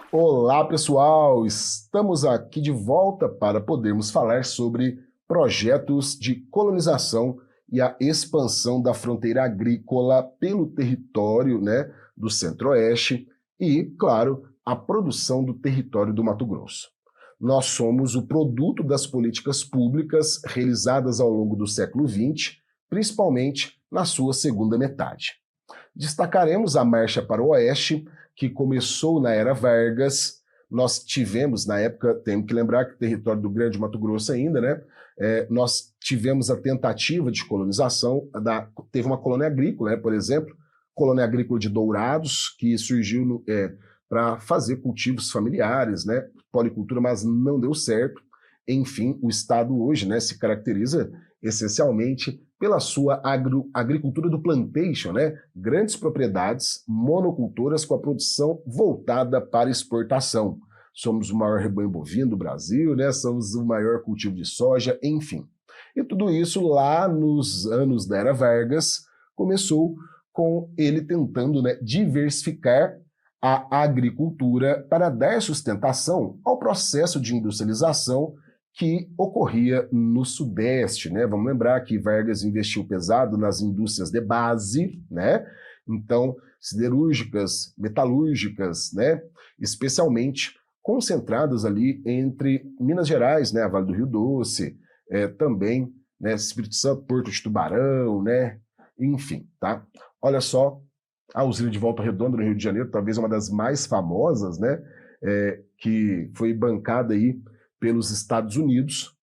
Olá, pessoal! Estamos aqui de volta para podermos falar sobre projetos de colonização e a expansão da fronteira agrícola pelo território, do Centro-Oeste e, claro, a produção do território do Mato Grosso. Nós somos o produto das políticas públicas realizadas ao longo do século XX, principalmente na sua segunda metade. Destacaremos a Marcha para o Oeste, que começou na Era Vargas. Nós tivemos, na época, temos que lembrar que o território do Grande Mato Grosso ainda, nós tivemos a tentativa de colonização, teve uma colônia agrícola, por exemplo, colônia agrícola de Dourados, que surgiu para fazer cultivos familiares, policultura, mas não deu certo. Enfim, o Estado hoje se caracteriza essencialmente pela sua agricultura do plantation, grandes propriedades monocultoras com a produção voltada para exportação. Somos o maior rebanho bovino do Brasil, somos o maior cultivo de soja, enfim. E tudo isso lá nos anos da Era Vargas começou com ele tentando diversificar a agricultura para dar sustentação ao processo de industrialização que ocorria no Sudeste, Vamos lembrar que Vargas investiu pesado nas indústrias de base, Então, siderúrgicas, metalúrgicas, Especialmente concentradas ali entre Minas Gerais, a Vale do Rio Doce, também, Espírito Santo, Porto de Tubarão, Enfim, tá? Olha só, a usina de Volta Redonda, no Rio de Janeiro, talvez uma das mais famosas, que foi bancada aí pelos Estados Unidos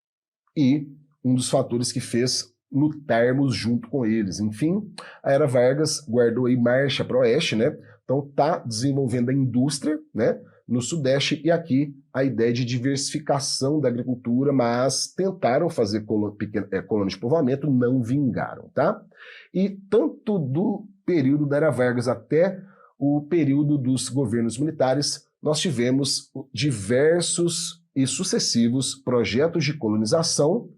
e um dos fatores que fez lutarmos junto com eles. Enfim, a Era Vargas guardou aí marcha para o Oeste, Então está desenvolvendo a indústria, no Sudeste, e aqui a ideia de diversificação da agricultura, mas tentaram fazer colônia de povoamento, não vingaram, tá? E tanto do período da Era Vargas até o período dos governos militares, nós tivemos diversos e sucessivos projetos de colonização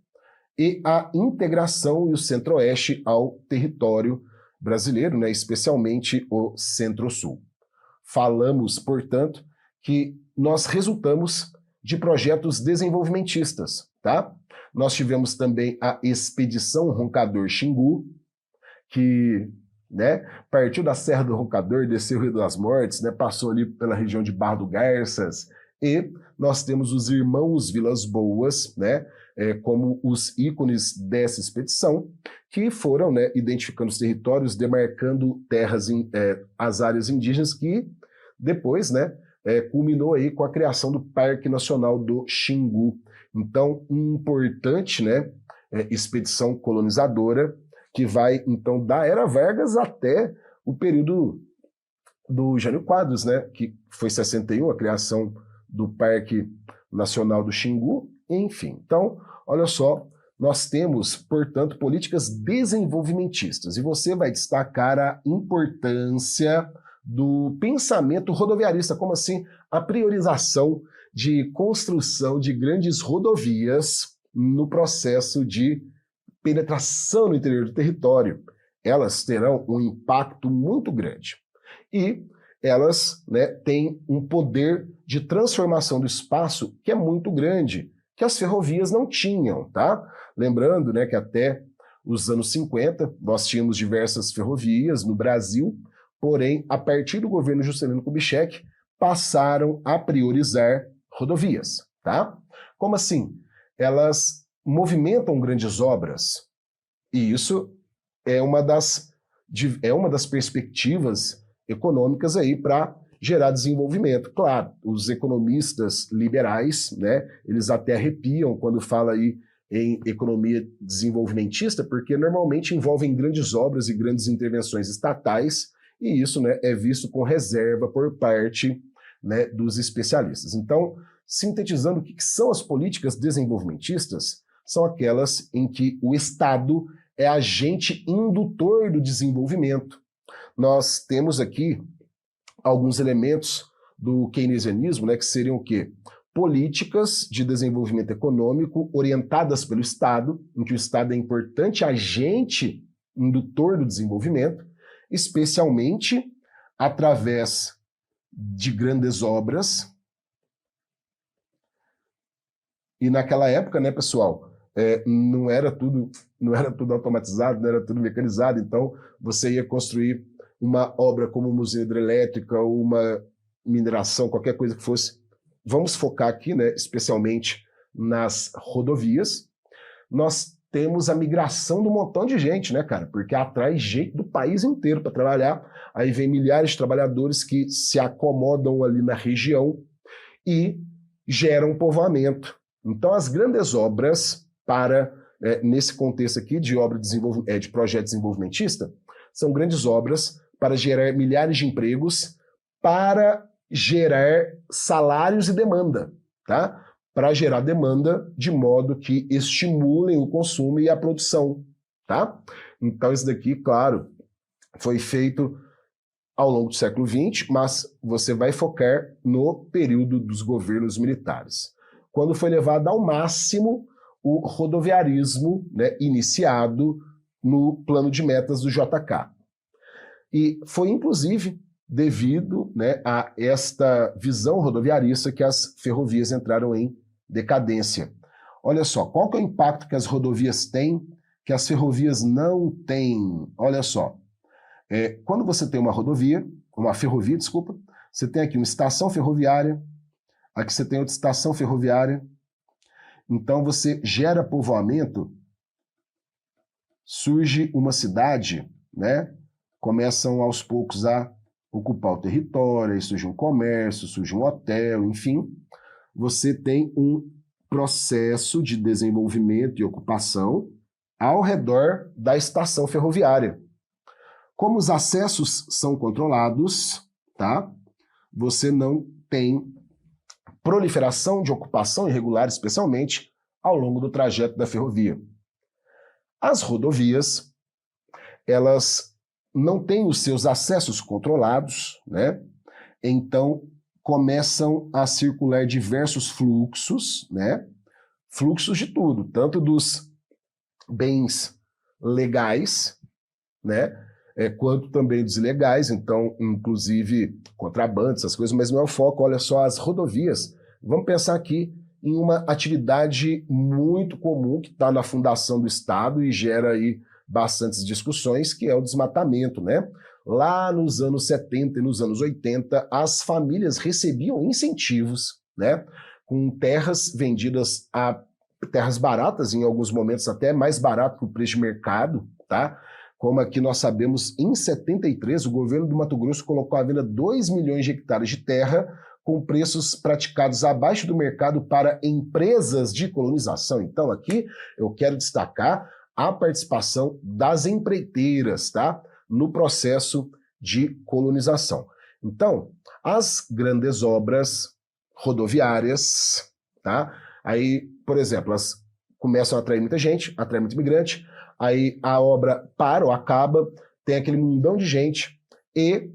e a integração e o Centro-Oeste ao território brasileiro, especialmente o Centro-Sul. Falamos, portanto, que nós resultamos de projetos desenvolvimentistas, tá? Nós tivemos também a Expedição Roncador Xingu, que partiu da Serra do Roncador, desceu o Rio das Mortes, passou ali pela região de Barra do Garças, e nós temos os irmãos Vilas Boas, como os ícones dessa expedição, que foram identificando os territórios, demarcando terras, as áreas indígenas, que depois culminou aí com a criação do Parque Nacional do Xingu. Então, importante expedição colonizadora, que vai então da Era Vargas até o período do Jânio Quadros, que foi 61, a criação do Parque Nacional do Xingu, enfim. Então, olha só, nós temos, portanto, políticas desenvolvimentistas, e você vai destacar a importância do pensamento rodoviarista, como assim a priorização de construção de grandes rodovias no processo de penetração no interior do território. Elas terão um impacto muito grande. E elas têm um poder de transformação do espaço que é muito grande, que as ferrovias não tinham, tá? Lembrando que até os anos 50 nós tínhamos diversas ferrovias no Brasil, porém, a partir do governo Juscelino Kubitschek, passaram a priorizar rodovias, tá? Como assim? Elas movimentam grandes obras, e isso é uma das perspectivas econômicas aí para gerar desenvolvimento. Claro, os economistas liberais, eles até arrepiam quando fala aí em economia desenvolvimentista, porque normalmente envolvem grandes obras e grandes intervenções estatais, e isso é visto com reserva por parte dos especialistas. Então, sintetizando, o que são as políticas desenvolvimentistas? São aquelas em que o Estado é agente indutor do desenvolvimento. Nós temos aqui alguns elementos do keynesianismo, que seriam o quê? Políticas de desenvolvimento econômico orientadas pelo Estado, em que o Estado é importante agente indutor do desenvolvimento, especialmente através de grandes obras, E naquela época, né, pessoal, não era tudo automatizado, não era tudo mecanizado, então você ia construir uma obra como uma usina hidrelétrica ou uma mineração, qualquer coisa que fosse. Vamos focar aqui, né, especialmente nas rodovias. Nós temos a migração de um montão de gente, né, cara? Porque atrai gente do país inteiro para trabalhar. Aí vem milhares de trabalhadores que se acomodam ali na região e geram povoamento. Então, as grandes obras nesse contexto aqui de obra de projeto desenvolvimentista, são grandes obras para gerar milhares de empregos, para gerar salários e demanda, tá? Para gerar demanda de modo que estimulem o consumo e a produção, tá? Então, isso daqui, claro, foi feito ao longo do século XX, mas você vai focar no período dos governos militares, quando foi levado ao máximo o rodoviarismo, né, iniciado no plano de metas do JK. E foi, inclusive, devido, né, a esta visão rodoviarista que as ferrovias entraram em decadência. Olha só, qual que é o impacto que as rodovias têm, que as ferrovias não têm? Olha só, quando você tem uma ferrovia, desculpa, você tem aqui uma estação ferroviária, aqui você tem outra estação ferroviária, então você gera povoamento, surge uma cidade, né? Começam aos poucos a ocupar o território, aí surge um comércio, surge um hotel, enfim, você tem um processo de desenvolvimento e ocupação ao redor da estação ferroviária. Como os acessos são controlados, tá? Você não tem proliferação de ocupação irregular, especialmente ao longo do trajeto da ferrovia. As rodovias, elas não têm os seus acessos controlados, né? Então começam a circular diversos fluxos, né? Fluxos de tudo, tanto dos bens legais, né? Quanto também dos ilegais, então, inclusive, contrabando, essas coisas, mas não é o foco. Olha só, as rodovias, vamos pensar aqui em uma atividade muito comum que está na fundação do Estado e gera aí bastantes discussões, que é o desmatamento, né? Lá nos anos 70 e nos anos 80, as famílias recebiam incentivos, né? Com terras vendidas a terras baratas, em alguns momentos até mais barato que o preço de mercado, tá? Como aqui nós sabemos, em 73, o governo do Mato Grosso colocou à venda 2 milhões de hectares de terra com preços praticados abaixo do mercado para empresas de colonização. Então, aqui eu quero destacar a participação das empreiteiras, tá? No processo de colonização. Então, as grandes obras rodoviárias, tá? Aí, por exemplo, elas começam a atrair muita gente, atrair muito imigrante, aí a obra para ou acaba, tem aquele mundão de gente, e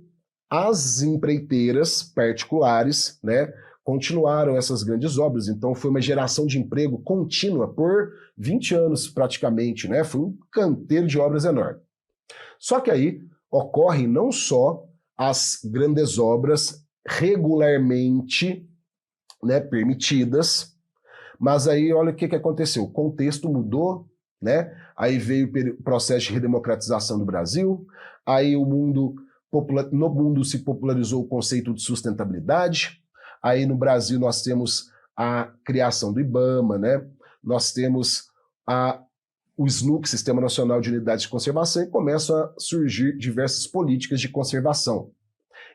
as empreiteiras particulares, né, continuaram essas grandes obras, então foi uma geração de emprego contínua por 20 anos praticamente, né, foi um canteiro de obras enorme. Só que aí ocorrem não só as grandes obras regularmente, né, permitidas, mas aí olha o que aconteceu, o contexto mudou, né? Aí veio o processo de redemocratização do Brasil, aí no mundo se popularizou o conceito de sustentabilidade, aí no Brasil nós temos a criação do IBAMA, né? Nós temos o SNUC, Sistema Nacional de Unidades de Conservação, e começam a surgir diversas políticas de conservação.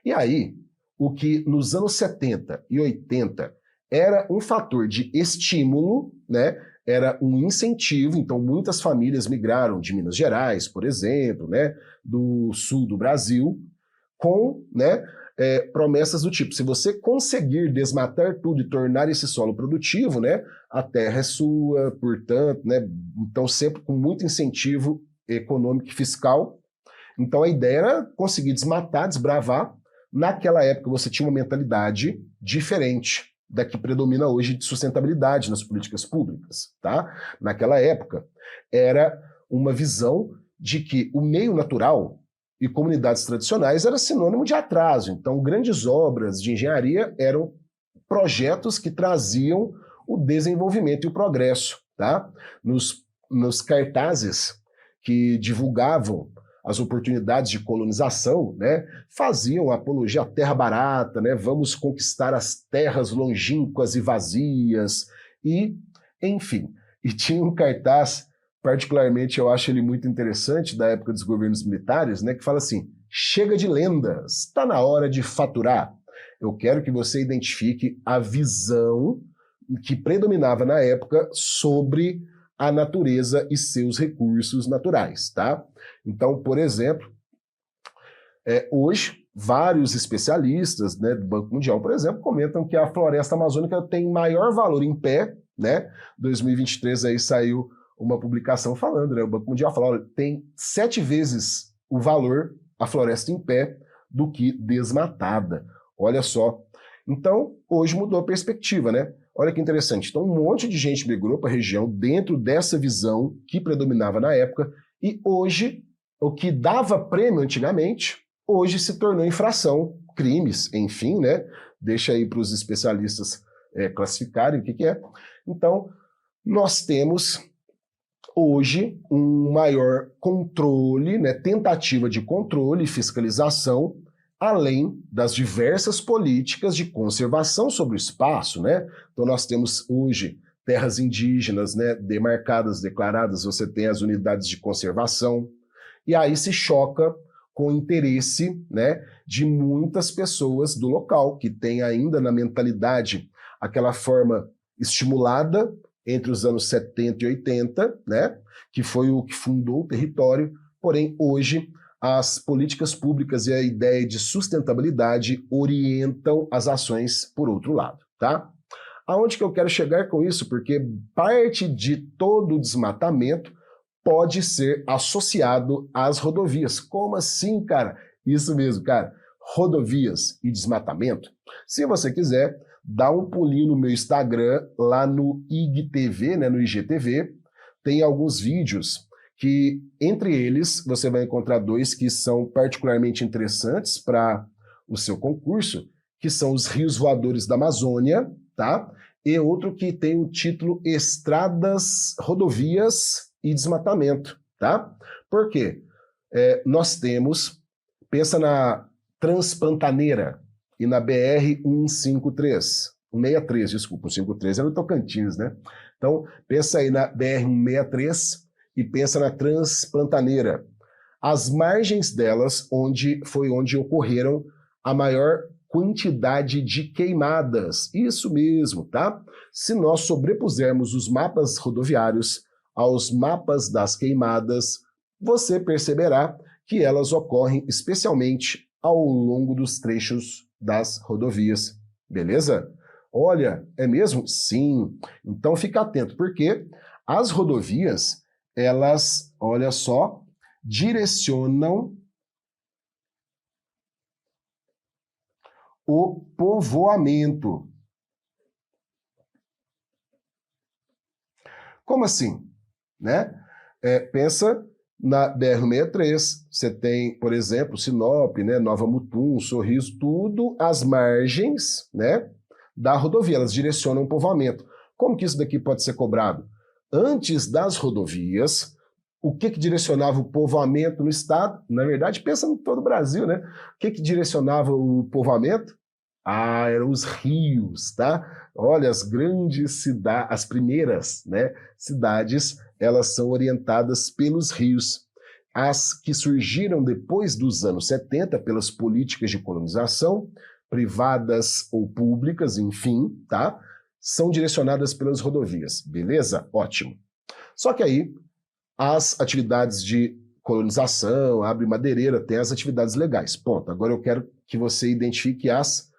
E aí, o que nos anos 70 e 80 era um fator de estímulo, né? Era um incentivo, então muitas famílias migraram de Minas Gerais, por exemplo, né, do sul do Brasil, com, né, promessas do tipo, se você conseguir desmatar tudo e tornar esse solo produtivo, né, a terra é sua, portanto, né, então sempre com muito incentivo econômico e fiscal. Então a ideia era conseguir desmatar, desbravar. Naquela época você tinha uma mentalidade diferente da que predomina hoje de sustentabilidade nas políticas públicas, tá? Naquela época, era uma visão de que o meio natural e comunidades tradicionais era sinônimo de atraso. Então, grandes obras de engenharia eram projetos que traziam o desenvolvimento e o progresso, tá? Nos cartazes que divulgavam as oportunidades de colonização, né, faziam apologia à terra barata, né, vamos conquistar as terras longínquas e vazias, e, enfim, e tinha um cartaz, particularmente eu acho ele muito interessante, da época dos governos militares, né, que fala assim: chega de lendas, está na hora de faturar. Eu quero que você identifique a visão que predominava na época sobre a natureza e seus recursos naturais, tá? Então, por exemplo, hoje, vários especialistas, né, do Banco Mundial, por exemplo, comentam que a floresta amazônica tem maior valor em pé, né? 2023 aí saiu uma publicação falando, né? O Banco Mundial falou, olha, tem 7 vezes o valor a floresta em pé do que desmatada. Olha só. Então, hoje mudou a perspectiva, né? Olha que interessante. Então, um monte de gente migrou para a região dentro dessa visão que predominava na época, e hoje, o que dava prêmio antigamente, hoje se tornou infração, crimes, enfim, né? Deixa aí para os especialistas classificarem o que é. Então, nós temos hoje um maior controle, né, tentativa de controle e fiscalização, além das diversas políticas de conservação sobre o espaço, né? Então nós temos hoje terras indígenas, né, demarcadas, declaradas, você tem as unidades de conservação, e aí se choca com o interesse, né, de muitas pessoas do local, que tem ainda na mentalidade aquela forma estimulada entre os anos 70 e 80, né, que foi o que fundou o território, porém hoje as políticas públicas e a ideia de sustentabilidade orientam as ações por outro lado, tá? Aonde que eu quero chegar com isso? Porque parte de todo o desmatamento pode ser associado às rodovias. Como assim, cara? Isso mesmo, cara. Rodovias e desmatamento. Se você quiser, dá um pulinho no meu Instagram, lá no IGTV, né, no IGTV, tem alguns vídeos que, entre eles, você vai encontrar 2 que são particularmente interessantes para o seu concurso, que são os rios voadores da Amazônia, tá? E outro que tem o título Estradas, Rodovias e Desmatamento, tá? Por quê? Nós temos, pensa na Transpantaneira e na BR-153, 163, desculpa, 153 é no Tocantins, né? Então, pensa aí na BR-163 e pensa na Transpantaneira. As margens delas foi onde ocorreram a maior quantidade de queimadas. Isso mesmo, tá? Se nós sobrepusermos os mapas rodoviários aos mapas das queimadas, você perceberá que elas ocorrem especialmente ao longo dos trechos das rodovias. Beleza? Olha, é mesmo? Sim. Então fica atento, porque as rodovias, elas, olha só, direcionam o povoamento. Como assim? Né? Pensa na BR-163, você tem, por exemplo, Sinop, né, Nova Mutum, Sorriso, tudo às margens, né, da rodovia, elas direcionam o povoamento. Como que isso daqui pode ser cobrado? Antes das rodovias, o que direcionava o povoamento no estado? Na verdade, pensa em todo o Brasil, né? O que direcionava o povoamento? Eram os rios, tá? Olha, as grandes cidades, as primeiras, né, cidades, elas são orientadas pelos rios. As que surgiram depois dos anos 70 pelas políticas de colonização, privadas ou públicas, enfim, tá? São direcionadas pelas rodovias. Beleza? Ótimo. Só que aí, as atividades de colonização, abre madeireira, tem as atividades legais. Ponto. Agora eu quero que você identifique as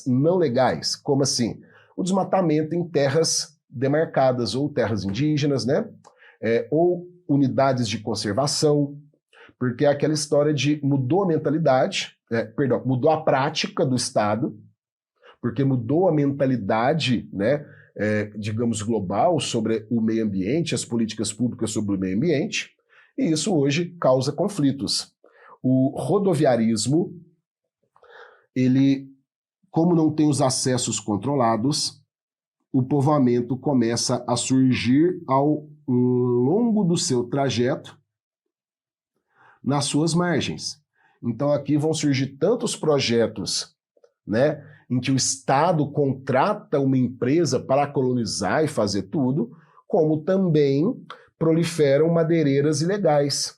não legais. Como assim? O desmatamento em terras demarcadas, ou terras indígenas, né? Ou unidades de conservação, porque é aquela história de mudou a mentalidade, mudou a prática do Estado, porque mudou a mentalidade, né, digamos, global sobre o meio ambiente, as políticas públicas sobre o meio ambiente, e isso hoje causa conflitos. O rodoviarismo, ele, como não tem os acessos controlados, o povoamento começa a surgir ao longo do seu trajeto nas suas margens. Então aqui vão surgir tantos projetos, né, em que o Estado contrata uma empresa para colonizar e fazer tudo, como também proliferam madeireiras ilegais.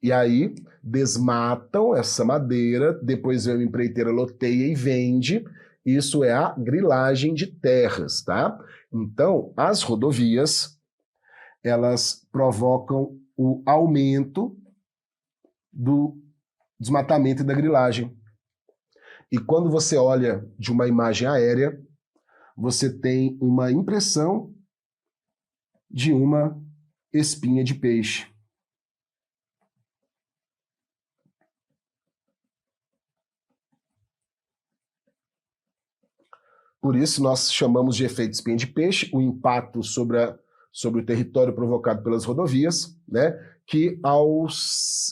E aí desmatam essa madeira, depois vem uma empreiteira, loteia e vende. Isso é a grilagem de terras, tá? Então, as rodovias, elas provocam o aumento do desmatamento e da grilagem. E quando você olha de uma imagem aérea, você tem uma impressão de uma espinha de peixe. Por isso, nós chamamos de efeito espinha de peixe o impacto sobre o território provocado pelas rodovias, né, que ao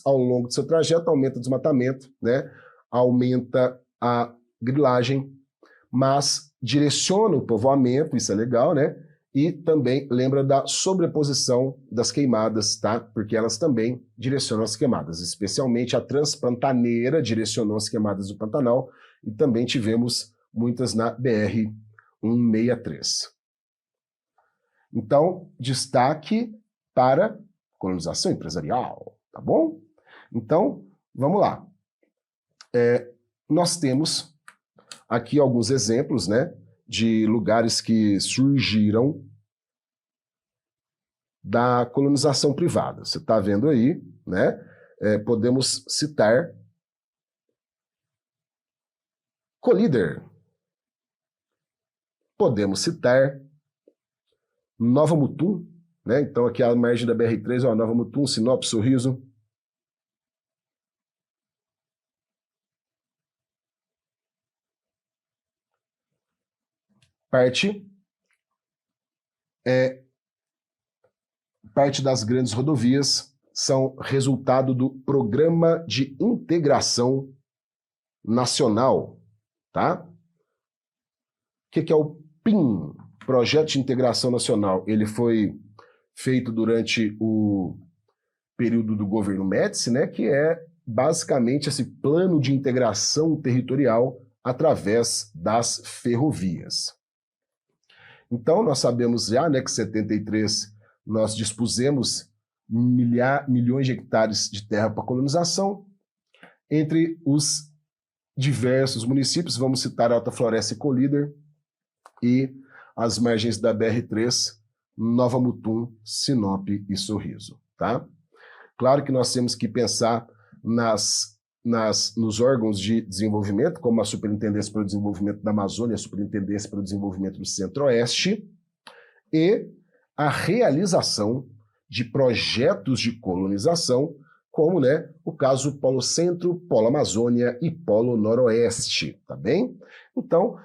longo do seu trajeto aumenta o desmatamento, né, aumenta a grilagem, mas direciona o povoamento, isso é legal, né, e também lembra da sobreposição das queimadas, tá, porque elas também direcionam as queimadas, especialmente a Transpantaneira direcionou as queimadas do Pantanal, e também tivemos muitas na BR-163. Então, destaque para colonização empresarial, tá bom? Então, vamos lá. Nós temos aqui alguns exemplos, né, de lugares que surgiram da colonização privada. Você está vendo aí, né? Podemos citar Colíder. Podemos citar Nova Mutum, né? Então aqui a margem da BR-3, ó, Nova Mutum, Sinop, Sorriso. Parte das grandes rodovias são resultado do Programa de Integração Nacional, tá? O que é o PIN, Projeto de Integração Nacional? Ele foi feito durante o período do governo Médici, né, que é basicamente esse plano de integração territorial através das ferrovias. Então, nós sabemos já, né, que em 73 nós dispusemos milhões de hectares de terra para colonização. Entre os diversos municípios, vamos citar Alta Floresta e Colíder, e as margens da BR-3, Nova Mutum, Sinop e Sorriso, tá? Claro que nós temos que pensar nos órgãos de desenvolvimento, como a Superintendência para o Desenvolvimento da Amazônia, a Superintendência para o Desenvolvimento do Centro-Oeste, e a realização de projetos de colonização, como, né, o caso Polo Centro, Polo Amazônia e Polo Noroeste, tá bem? Então,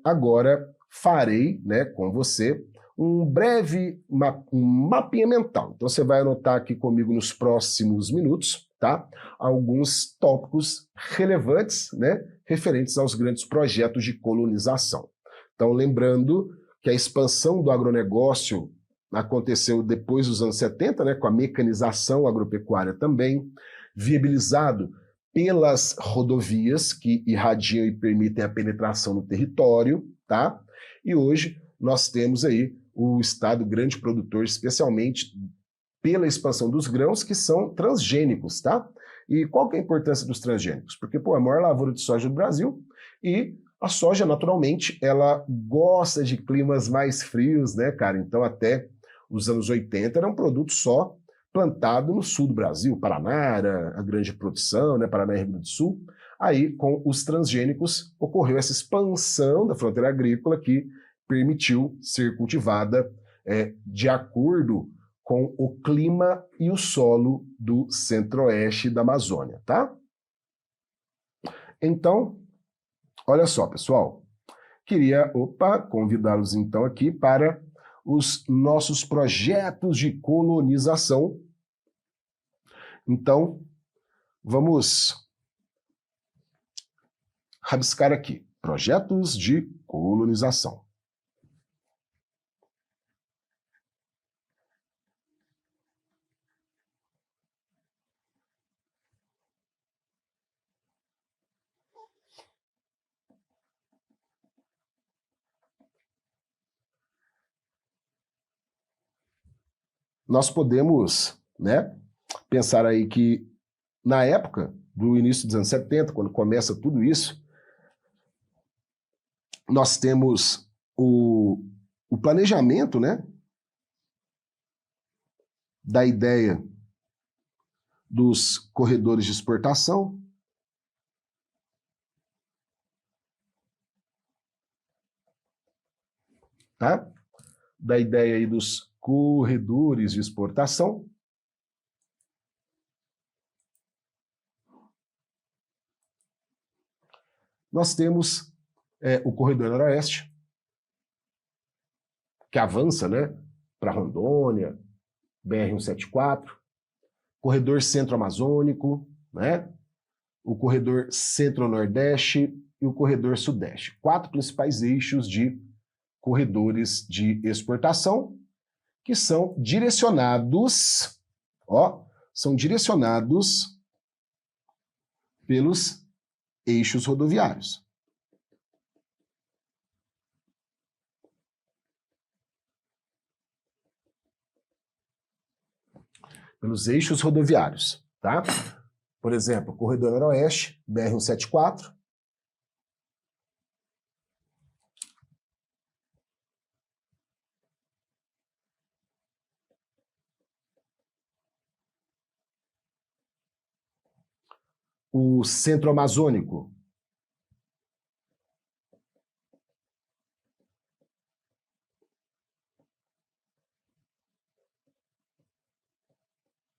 agora farei, né, com você um breve mapinha mental. Então você vai anotar aqui comigo nos próximos minutos, tá? Alguns tópicos relevantes, né, referentes aos grandes projetos de colonização. Então, lembrando que a expansão do agronegócio aconteceu depois dos anos 70, né, com a mecanização agropecuária também, viabilizado pelas rodovias que irradiam e permitem a penetração no território, tá? E hoje nós temos aí o estado grande produtor, especialmente pela expansão dos grãos, que são transgênicos, tá? E qual que é a importância dos transgênicos? Porque, pô, é a maior lavoura de soja do Brasil e a soja, naturalmente, ela gosta de climas mais frios, né, cara? Então, até os anos 80 era um produto só plantado no sul do Brasil, Paraná era a grande produção, né, Paraná e Rio Grande do Sul. Aí, com os transgênicos, ocorreu essa expansão da fronteira agrícola que permitiu ser cultivada de acordo com o clima e o solo do centro-oeste da Amazônia, tá? Então, olha só, pessoal, queria, convidá-los então aqui para os nossos projetos de colonização. Então, vamos rabiscar aqui, projetos de colonização. nós podemos, né, pensar aí que na época do início dos anos 70, quando começa tudo isso, nós temos o planejamento, né, da ideia dos corredores de exportação, tá? Da ideia aí dos corredores de exportação. Nós temos o corredor noroeste, que avança, né, para Rondônia, BR-174, corredor centro-amazônico, né, o corredor centro-nordeste e o corredor sudeste. 4 principais eixos de corredores de exportação que são direcionados, são direcionados pelos eixos rodoviários. Pelos eixos rodoviários, tá? Por exemplo, corredor noroeste, BR-174, o centro-amazônico,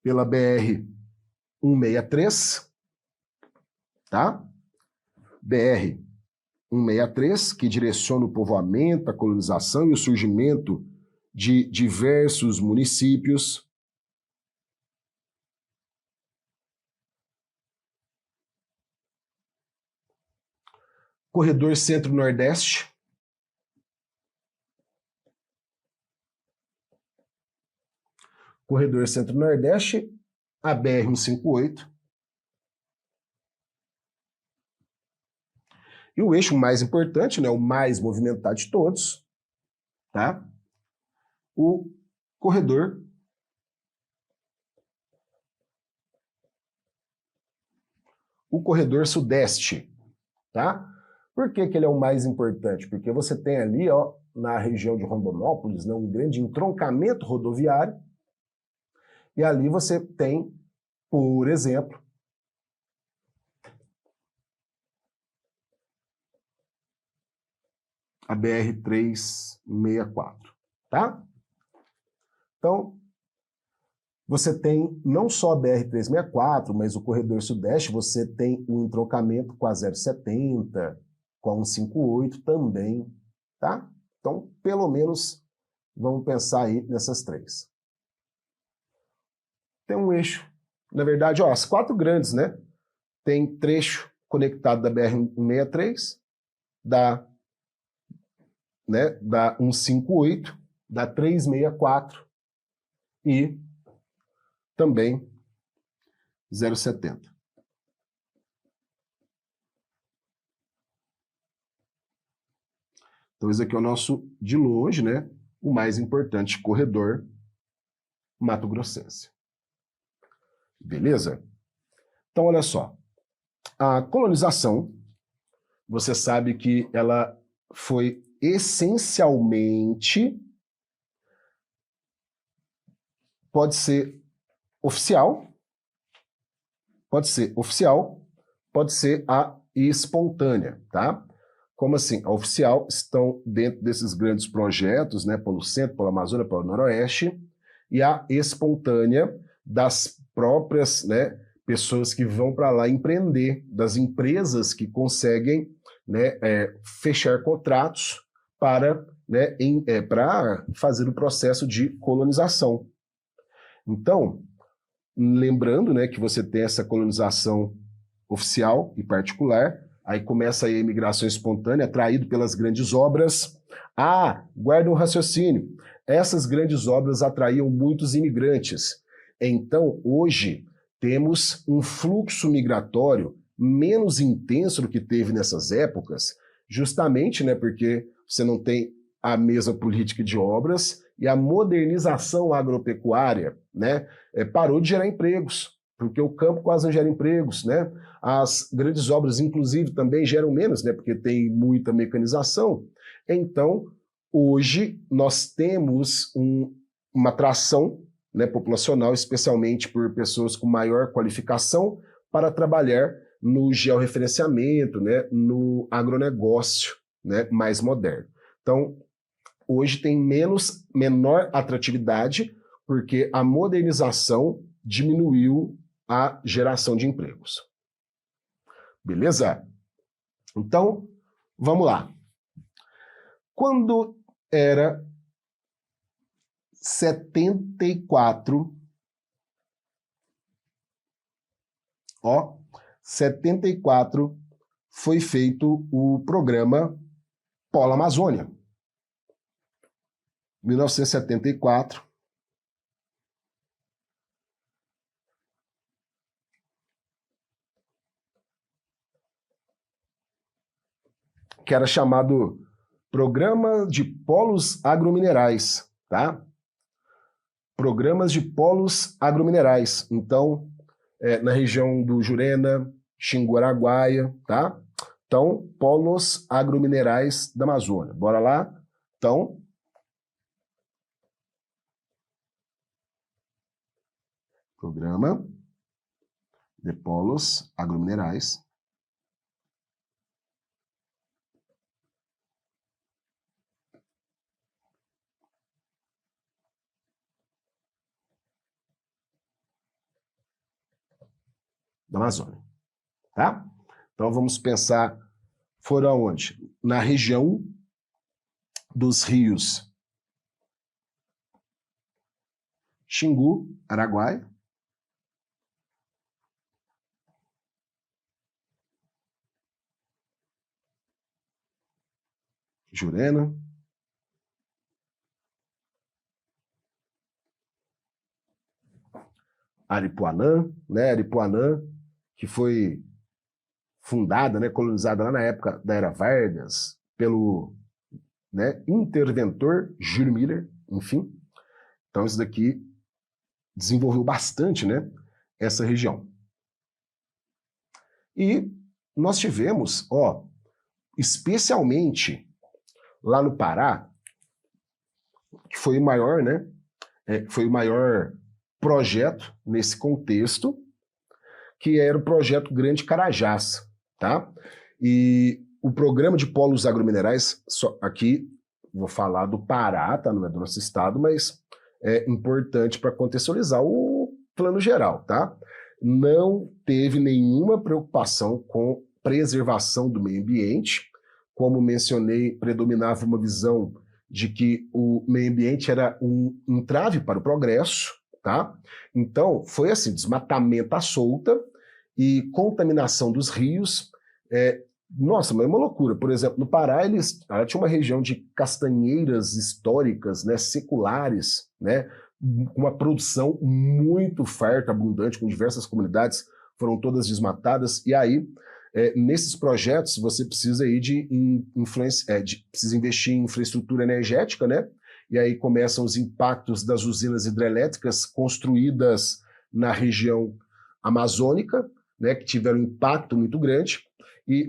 pela BR-163, tá? BR-163, que direciona o povoamento, a colonização e o surgimento de diversos municípios. Corredor Centro-Nordeste, corredor Centro-Nordeste, a BR-158. E o eixo mais importante, né, o mais movimentado de todos, tá? O corredor Sudeste, tá? Por que ele é o mais importante? Porque você tem ali, na região de Rondonópolis, né, um grande entroncamento rodoviário, e ali você tem, por exemplo, a BR-364, tá? Então, você tem não só a BR-364, mas o corredor sudeste, você tem um entroncamento com a 070, com a 158 também, tá? Então, pelo menos, vamos pensar aí nessas 3. Tem um eixo, na verdade, as 4 grandes, né? Tem trecho conectado da BR-163, da 158, da 364 e também 070. Então, esse aqui é o nosso, de longe, né, o mais importante corredor mato-grossense. Beleza? Então, olha só. A colonização, você sabe que ela foi essencialmente, pode ser oficial, pode ser a espontânea, tá? Como assim? A oficial estão dentro desses grandes projetos, né, pelo centro, pela Amazônia, pelo noroeste, e a espontânea das próprias, né, pessoas que vão para lá empreender, das empresas que conseguem, né, fechar contratos para, né, para fazer o processo de colonização. Então, lembrando, né, que você tem essa colonização oficial e particular, aí começa aí a imigração espontânea, atraído pelas grandes obras. Guarda um raciocínio. Essas grandes obras atraíam muitos imigrantes. Então, hoje, temos um fluxo migratório menos intenso do que teve nessas épocas, justamente, né, porque você não tem a mesma política de obras e a modernização agropecuária, né, parou de gerar empregos, porque o campo quase não gera empregos, né? As grandes obras, inclusive, também geram menos, né, porque tem muita mecanização. Então, hoje, nós temos uma tração, né, populacional, especialmente por pessoas com maior qualificação, para trabalhar no georreferenciamento, né, no agronegócio, né, mais moderno. Então, hoje tem menor atratividade, porque a modernização diminuiu a geração de empregos. Beleza? Então, vamos lá. Quando era 74, 74 foi feito o programa Polo Amazônia. 1974. Que era chamado Programa de Polos Agrominerais, tá? Programas de polos agrominerais. Então, na região do Jurena, Xingu, Araguaia, tá? Então, polos agrominerais da Amazônia. Bora lá? Então, Programa de Polos Agrominerais da Amazônia, tá? Então vamos pensar, foram aonde? Na região dos rios Xingu, Araguaia, Jurena, Aripuanã, né? Aripuanã, que foi fundada, né, colonizada lá na época da Era Vargas, pelo, né, interventor Júlio Miller, enfim. Então isso daqui desenvolveu bastante, né, essa região. E nós tivemos, especialmente lá no Pará, que foi o maior, né, foi o maior projeto nesse contexto, que era o projeto Grande Carajás, tá? E o programa de polos agrominerais, aqui vou falar do Pará, tá? Não é do nosso estado, mas é importante para contextualizar o plano geral, tá? Não teve nenhuma preocupação com preservação do meio ambiente. Como mencionei, predominava uma visão de que o meio ambiente era um entrave para o progresso, tá? Então, foi assim, desmatamento à solta e contaminação dos rios. Nossa, mas é uma loucura. Por exemplo, no Pará, ela tinha uma região de castanheiras históricas, né, seculares, né, uma produção muito farta, abundante, com diversas comunidades, foram todas desmatadas. E aí, nesses projetos, você precisa aí precisa investir em infraestrutura energética, né? E aí começam os impactos das usinas hidrelétricas construídas na região amazônica, né, que tiveram um impacto muito grande,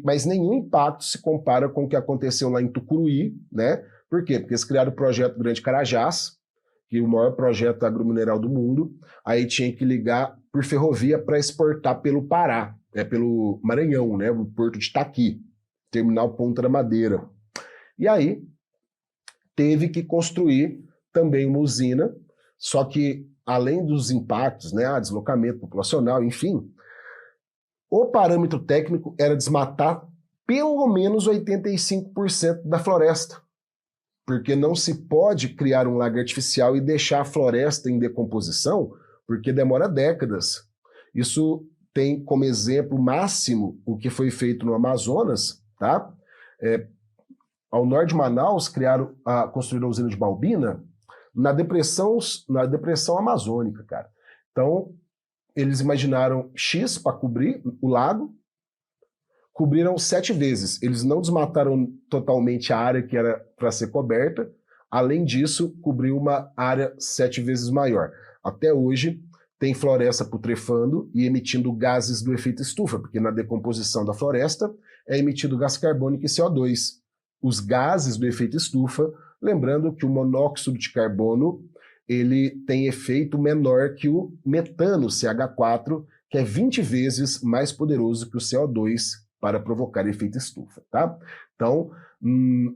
mas nenhum impacto se compara com o que aconteceu lá em Tucuruí, né? Por quê? Porque eles criaram o projeto Grande Carajás, que é o maior projeto agromineral do mundo, aí tinha que ligar por ferrovia para exportar pelo Pará, pelo Maranhão, né, o porto de Itaqui, terminal Ponta da Madeira. E aí teve que construir também uma usina, só que além dos impactos, né, deslocamento populacional, enfim, o parâmetro técnico era desmatar pelo menos 85% da floresta, porque não se pode criar um lago artificial e deixar a floresta em decomposição, porque demora décadas. Isso tem como exemplo máximo o que foi feito no Amazonas, tá? Ao norte de Manaus, construíram a usina de Balbina na depressão amazônica, cara. Então, eles imaginaram X para cobrir o lago, cobriram 7 vezes. Eles não desmataram totalmente a área que era para ser coberta, Além disso, cobriu uma área 7 vezes maior. Até hoje, tem floresta putrefando e emitindo gases do efeito estufa, porque na decomposição da floresta é emitido gás carbônico e CO2. Os gases do efeito estufa, lembrando que o monóxido de carbono ele tem efeito menor que o metano CH4, que é 20 vezes mais poderoso que o CO2 para provocar efeito estufa, tá? Então,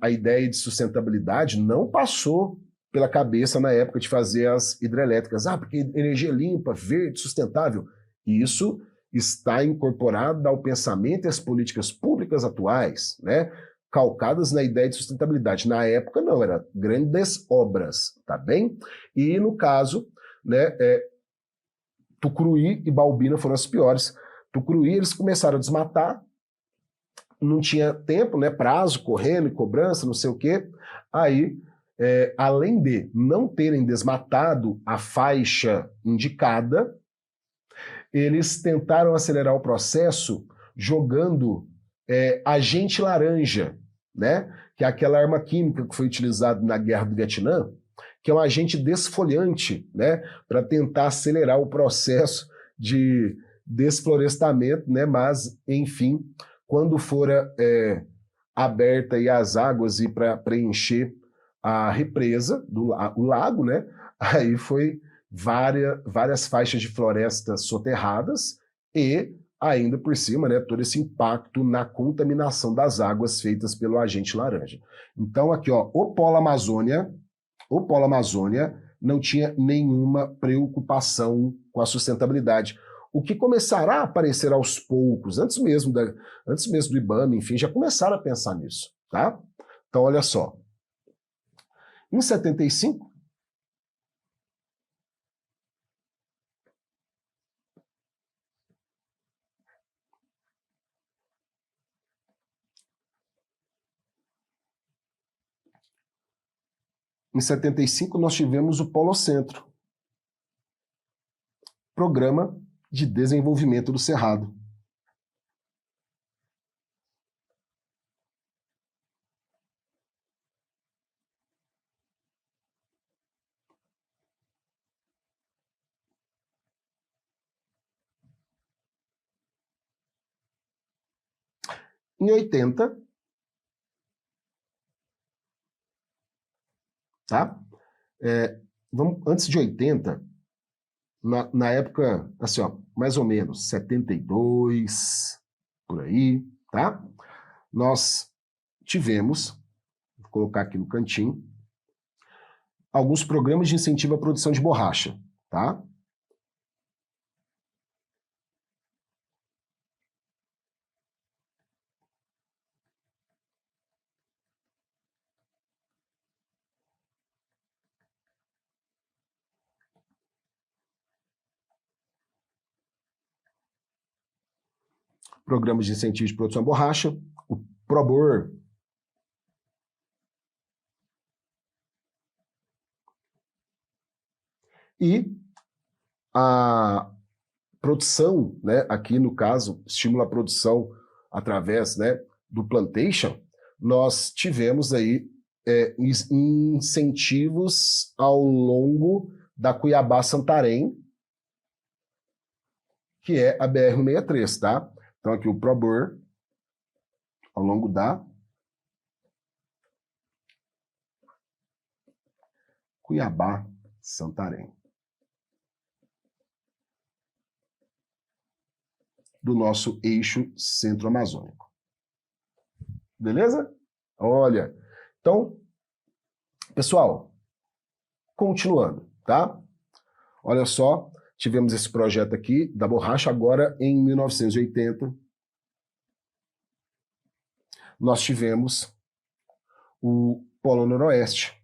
a ideia de sustentabilidade não passou pela cabeça na época de fazer as hidrelétricas. Porque energia limpa, verde, sustentável. Isso está incorporado ao pensamento e às políticas públicas atuais, né? Calcadas na ideia de sustentabilidade. Na época, não, era grandes obras, tá bem? E, no caso, né, Tucuruí e Baubina foram as piores. Tucuruí, eles começaram a desmatar, não tinha tempo, né, prazo, correndo e cobrança, não sei o quê. Aí, além de não terem desmatado a faixa indicada, eles tentaram acelerar o processo jogando agente laranja, né, que é aquela arma química que foi utilizada na Guerra do Vietnã, que é um agente desfoliante, né, para tentar acelerar o processo de desflorestamento, né, mas, enfim, quando for aberta aí as águas e para preencher a represa, o lago, né, aí foi várias faixas de floresta soterradas e ainda por cima, né, todo esse impacto na contaminação das águas feitas pelo agente laranja. Então aqui, ó, o Polo Amazônia não tinha nenhuma preocupação com a sustentabilidade. O que começará a aparecer aos poucos, antes mesmo do IBAMA, enfim, já começaram a pensar nisso, tá? Então, olha só. Em 75, nós tivemos o Polocentro, Programa de Desenvolvimento do Cerrado. Em 80, tá? Antes de 80, na época, assim, ó, mais ou menos, 72, por aí, tá? Nós tivemos, vou colocar aqui no cantinho, alguns programas de incentivo à produção de borracha, tá? Programas de incentivo de produção de borracha, o ProBor, e a produção, né, aqui no caso, estimula a produção através, né, do plantation, nós tivemos aí incentivos ao longo da Cuiabá-Santarém, que é a BR-163, tá? Então aqui o ProBor, ao longo da Cuiabá-Santarém. Do nosso eixo centro-amazônico. Beleza? Olha, então, pessoal, continuando, tá? Olha só, tivemos esse projeto aqui da borracha, agora em 1980, nós tivemos o Polo Noroeste.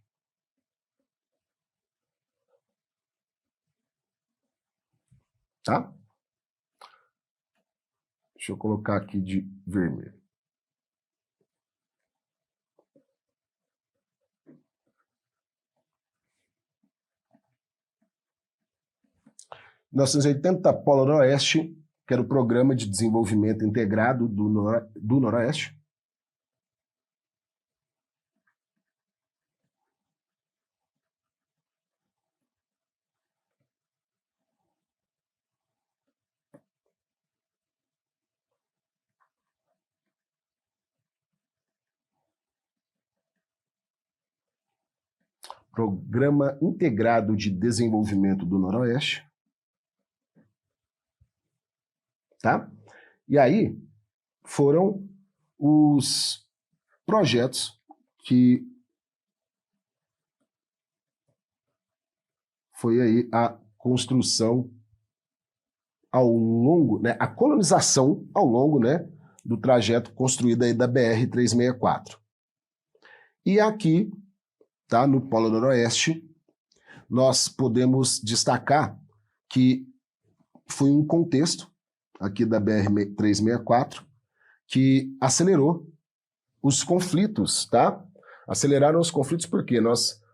Tá? Deixa eu colocar aqui de vermelho. Em 1980, Polo Noroeste, que era o Programa de Desenvolvimento Integrado do Noroeste. Programa Integrado de Desenvolvimento do Noroeste, tá? E aí foram os projetos que foi aí a construção ao longo, né, a colonização ao longo, né, do trajeto construído aí da BR-364. E aqui, tá, no Polo Noroeste, nós podemos destacar que foi um contexto aqui da BR-364 que acelerou os conflitos, tá? Aceleraram os conflitos porque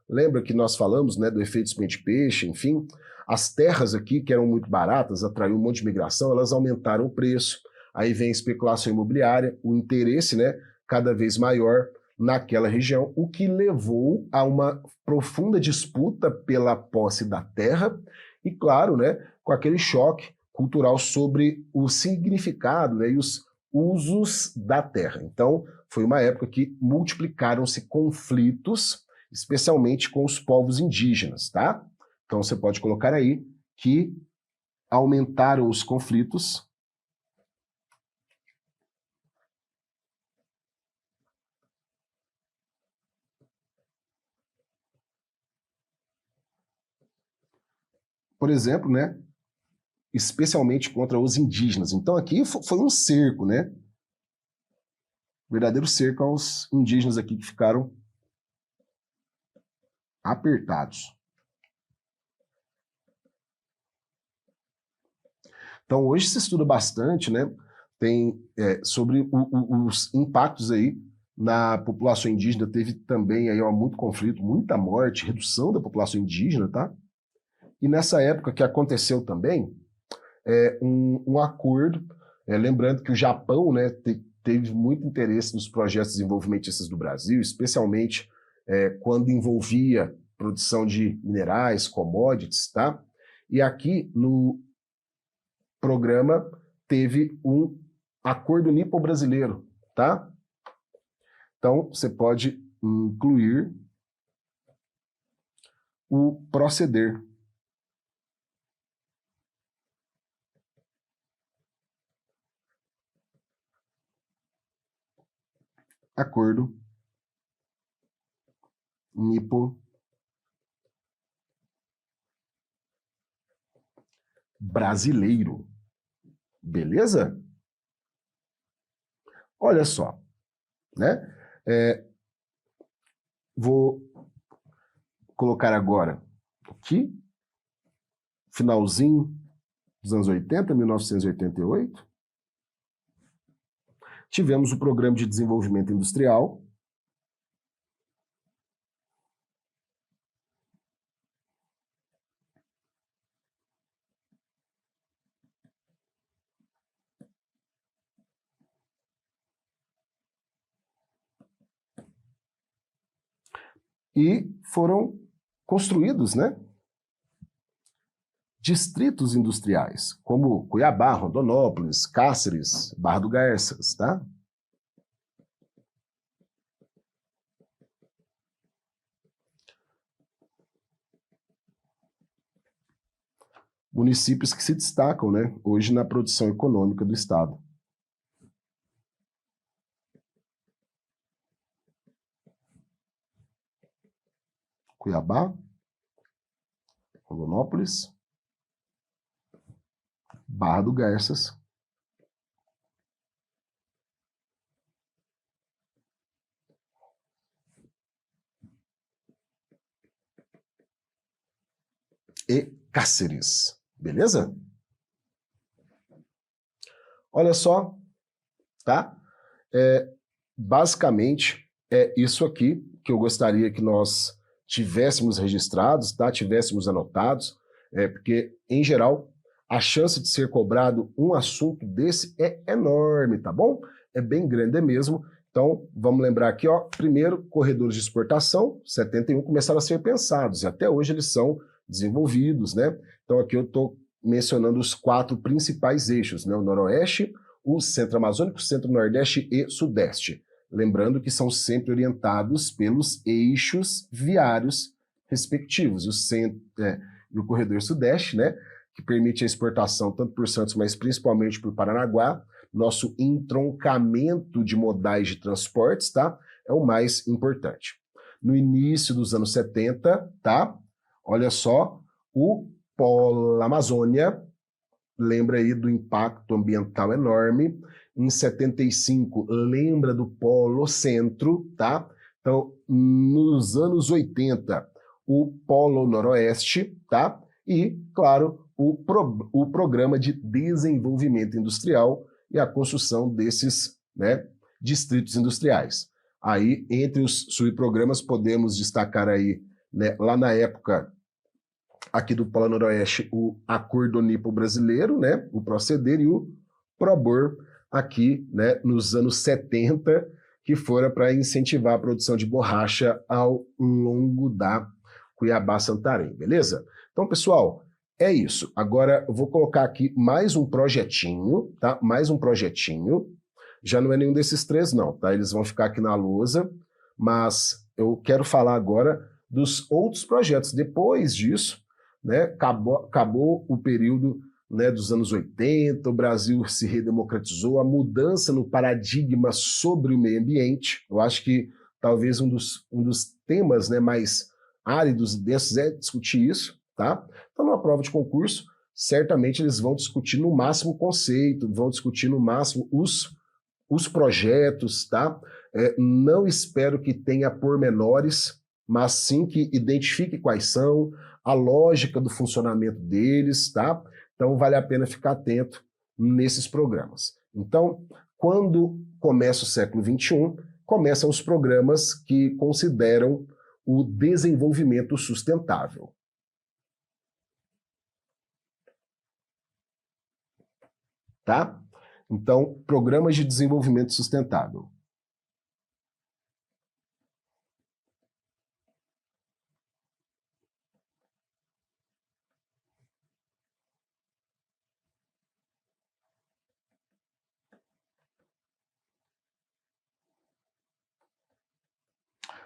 lembra que nós falamos, né, do efeito espinho-de-peixe, enfim, as terras aqui, que eram muito baratas, atraiu um monte de migração, elas aumentaram o preço, aí vem a especulação imobiliária, o interesse, né, cada vez maior naquela região, o que levou a uma profunda disputa pela posse da terra e, claro, né, com aquele choque cultural sobre o significado, né, e os usos da terra. Então, foi uma época que multiplicaram-se conflitos, especialmente com os povos indígenas, tá? Então você pode colocar aí que aumentaram os conflitos por exemplo, né, especialmente contra os indígenas. Então aqui foi um cerco, né? Verdadeiro cerco aos indígenas aqui que ficaram apertados. Então hoje se estuda bastante, né? Tem sobre os impactos aí na população indígena. Teve também aí muito conflito, muita morte, redução da população indígena, tá? E nessa época que aconteceu também um acordo, lembrando que o Japão, né, teve muito interesse nos projetos desenvolvimentistas do Brasil, especialmente quando envolvia produção de minerais, commodities, tá? E aqui no programa teve um acordo nipo-brasileiro, tá? Então você pode incluir o proceder. Acordo nipo-brasileiro. Beleza? Olha só, né? Vou colocar agora aqui, finalzinho dos anos 80, 1988. Tivemos o Programa de Desenvolvimento Industrial. E foram construídos, né, distritos industriais, como Cuiabá, Rondonópolis, Cáceres, Barra do Garças, tá? Municípios que se destacam, né, hoje na produção econômica do estado. Cuiabá, Rondonópolis, Barra do Garças, e Cáceres, beleza? Olha só, tá? Basicamente é isso aqui que eu gostaria que nós tivéssemos registrados, tá? Tivéssemos anotados, porque, em geral, a chance de ser cobrado um assunto desse é enorme, tá bom? É bem grande mesmo. Então, vamos lembrar aqui, ó, primeiro, corredores de exportação, 71, começaram a ser pensados, e até hoje eles são desenvolvidos, né? Então, aqui eu estou mencionando os 4 principais eixos, né? O Noroeste, o Centro-Amazônico, Centro-Nordeste e Sudeste. Lembrando que são sempre orientados pelos eixos viários respectivos, e o corredor sudeste, né, que permite a exportação tanto por Santos, mas principalmente por Paranaguá. Nosso entroncamento de modais de transportes, tá, é o mais importante. No início dos anos 70, tá, olha só, o Polo Amazônia, lembra aí do impacto ambiental enorme. Em 75, lembra do Polo Centro, tá? Então, nos anos 80, o Polo Noroeste, tá? E, claro, o Programa de Desenvolvimento Industrial e a construção desses, né, distritos industriais. Aí, entre os subprogramas, podemos destacar aí, né, lá na época, aqui do Polo Noroeste, o Acordo Nipo-Brasileiro, né, o Proceder, e o Probor, aqui, né, nos anos 70, que fora para incentivar a produção de borracha ao longo da Cuiabá-Santarém, beleza? Então, pessoal, é isso. Agora eu vou colocar aqui mais um projetinho, tá? Mais um projetinho. Já não é nenhum desses três, não, tá? Eles vão ficar aqui na lousa, mas eu quero falar agora dos outros projetos. Depois disso, né, acabou o período, né, dos anos 80, o Brasil se redemocratizou, a mudança no paradigma sobre o meio ambiente. Eu acho que talvez um dos temas, né, mais áridos desses é discutir isso, tá? Então, numa prova de concurso, certamente eles vão discutir no máximo o conceito, vão discutir no máximo os projetos, tá? Não espero que tenha pormenores, mas sim que identifique quais são, a lógica do funcionamento deles, tá? Então vale a pena ficar atento nesses programas. Então, quando começa o século XXI, começam os programas que consideram o desenvolvimento sustentável. Tá? Então, programas de desenvolvimento sustentável.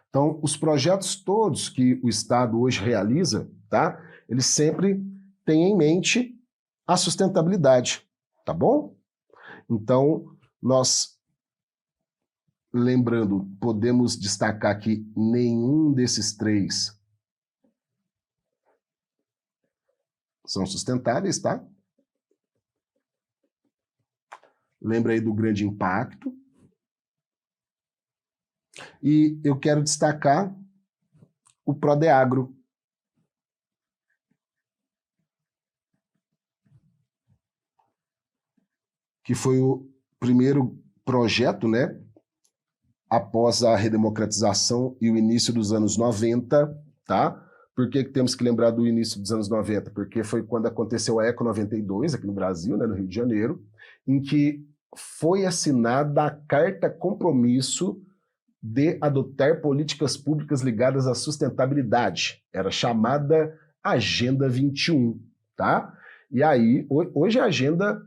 Então, os projetos todos que o Estado hoje realiza, tá? Eles sempre têm em mente a sustentabilidade, tá bom? Então, nós, lembrando, podemos destacar que nenhum desses três são sustentáveis, tá? Lembra aí do grande impacto. E eu quero destacar o Prodeagro, que foi o primeiro projeto, né, após a redemocratização e o início dos anos 90, tá? Por que temos que lembrar do início dos anos 90? Porque foi quando aconteceu a Eco 92, aqui no Brasil, né, no Rio de Janeiro, em que foi assinada a Carta Compromisso de adotar políticas públicas ligadas à sustentabilidade. Era chamada Agenda 21, tá? E aí, hoje é a Agenda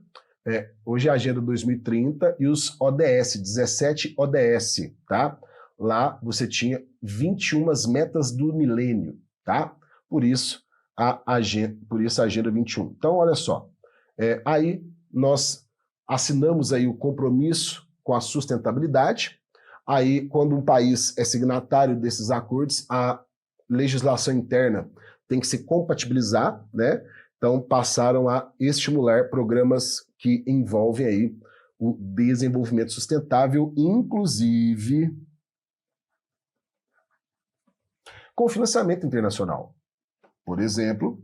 2030 e os ODS, 17 ODS, tá? Lá você tinha 21 metas do milênio, tá? Por isso a Agenda 21. Então, olha só, aí nós assinamos aí o compromisso com a sustentabilidade. Aí, quando um país é signatário desses acordos, a legislação interna tem que se compatibilizar, né? Então, passaram a estimular programas que envolvem aí o desenvolvimento sustentável, inclusive com financiamento internacional. Por exemplo,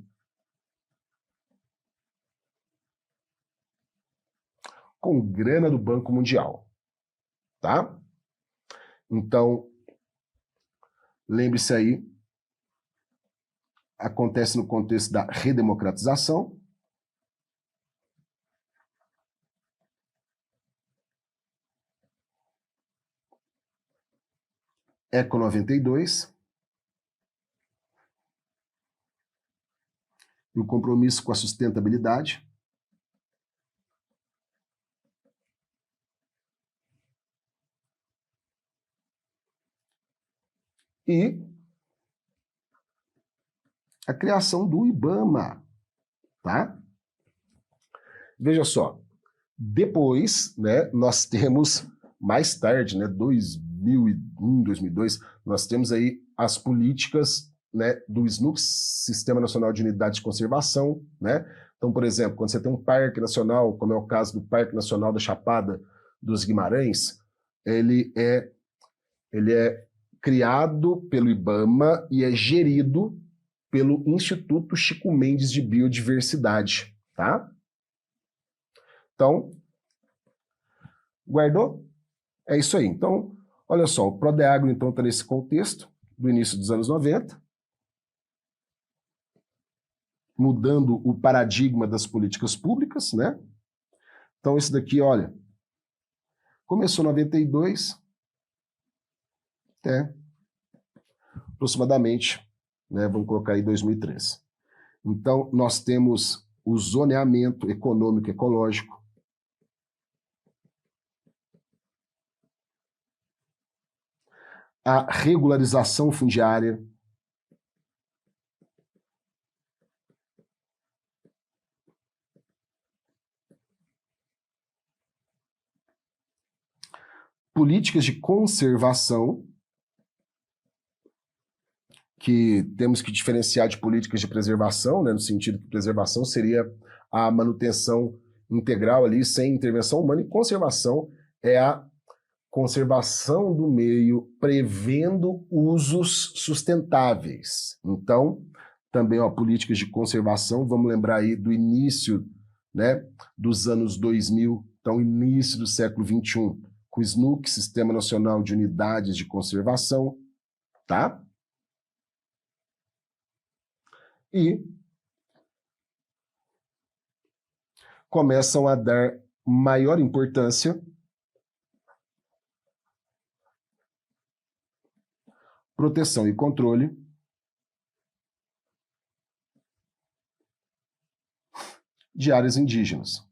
com grana do Banco Mundial, tá? Então, lembre-se aí, acontece no contexto da redemocratização. Eco 92. E o compromisso com a sustentabilidade. E a criação do IBAMA, tá? Veja só, depois, né, nós temos, mais tarde, né, 2001, 2002, nós temos aí as políticas, né, do SNUC, Sistema Nacional de Unidade de Conservação, né? Então, por exemplo, quando você tem um parque nacional, como é o caso do Parque Nacional da Chapada dos Guimarães, ele é criado pelo IBAMA e é gerido pelo Instituto Chico Mendes de Biodiversidade, tá? Então, guardou? É isso aí. Então, olha só, o Prodeagro, então, está nesse contexto do início dos anos 90, mudando o paradigma das políticas públicas, né? Então, esse daqui, olha, começou em 92, até aproximadamente, né, vamos colocar aí 2013. Então, nós temos o zoneamento econômico ecológico, a regularização fundiária, políticas de conservação, que temos que diferenciar de políticas de preservação, né, no sentido que preservação seria a manutenção integral ali, sem intervenção humana, e conservação é a conservação do meio prevendo usos sustentáveis. Então, também, ó, políticas de conservação, vamos lembrar aí do início, né, dos anos 2000, então início do século XXI, com o SNUC, Sistema Nacional de Unidades de Conservação, tá? E começam a dar maior importância proteção e controle de áreas indígenas.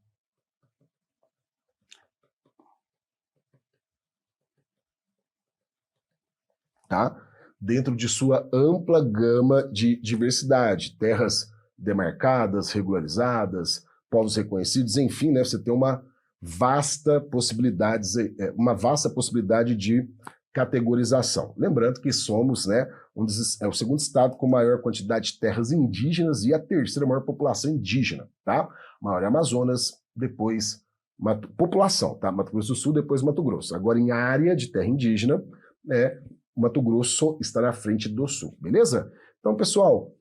Tá? Dentro de sua ampla gama de diversidade, terras demarcadas, regularizadas, povos reconhecidos, enfim, né, você tem uma vasta possibilidade de categorização. Lembrando que somos, né, o segundo estado com maior quantidade de terras indígenas e a terceira maior população indígena, tá? Maior é Amazonas, depois população, tá? Mato Grosso do Sul, depois Mato Grosso. Agora, em área de terra indígena, Mato Grosso está na frente do Sul, beleza? Então, pessoal,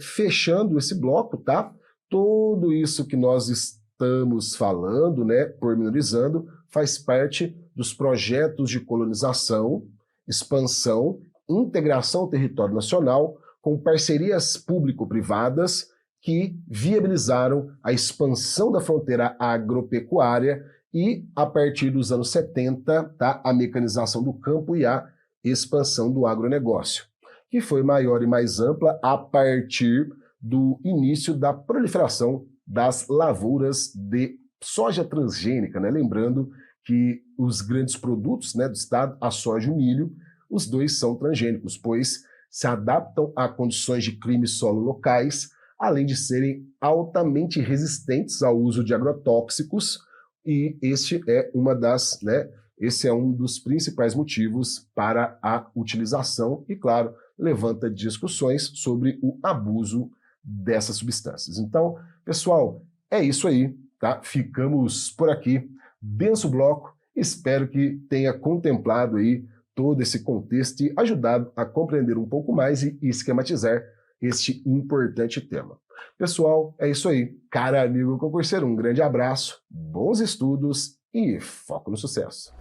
fechando esse bloco, tá? Tudo isso que nós estamos falando, né, pormenorizando, faz parte dos projetos de colonização, expansão, integração ao território nacional, com parcerias público-privadas que viabilizaram a expansão da fronteira agropecuária e, a partir dos anos 70, tá, a mecanização do campo e a expansão do agronegócio, que foi maior e mais ampla a partir do início da proliferação das lavouras de soja transgênica, né? Lembrando que os grandes produtos, né, do estado, a soja e o milho, os dois são transgênicos, pois se adaptam a condições de clima e solo locais, além de serem altamente resistentes ao uso de agrotóxicos, e esse é um dos principais motivos para a utilização e, claro, levanta discussões sobre o abuso dessas substâncias. Então, pessoal, é isso aí, tá? Ficamos por aqui. Denso bloco, espero que tenha contemplado aí todo esse contexto e ajudado a compreender um pouco mais e esquematizar este importante tema. Pessoal, é isso aí. Cara amigo concurseiro, um grande abraço, bons estudos e foco no sucesso.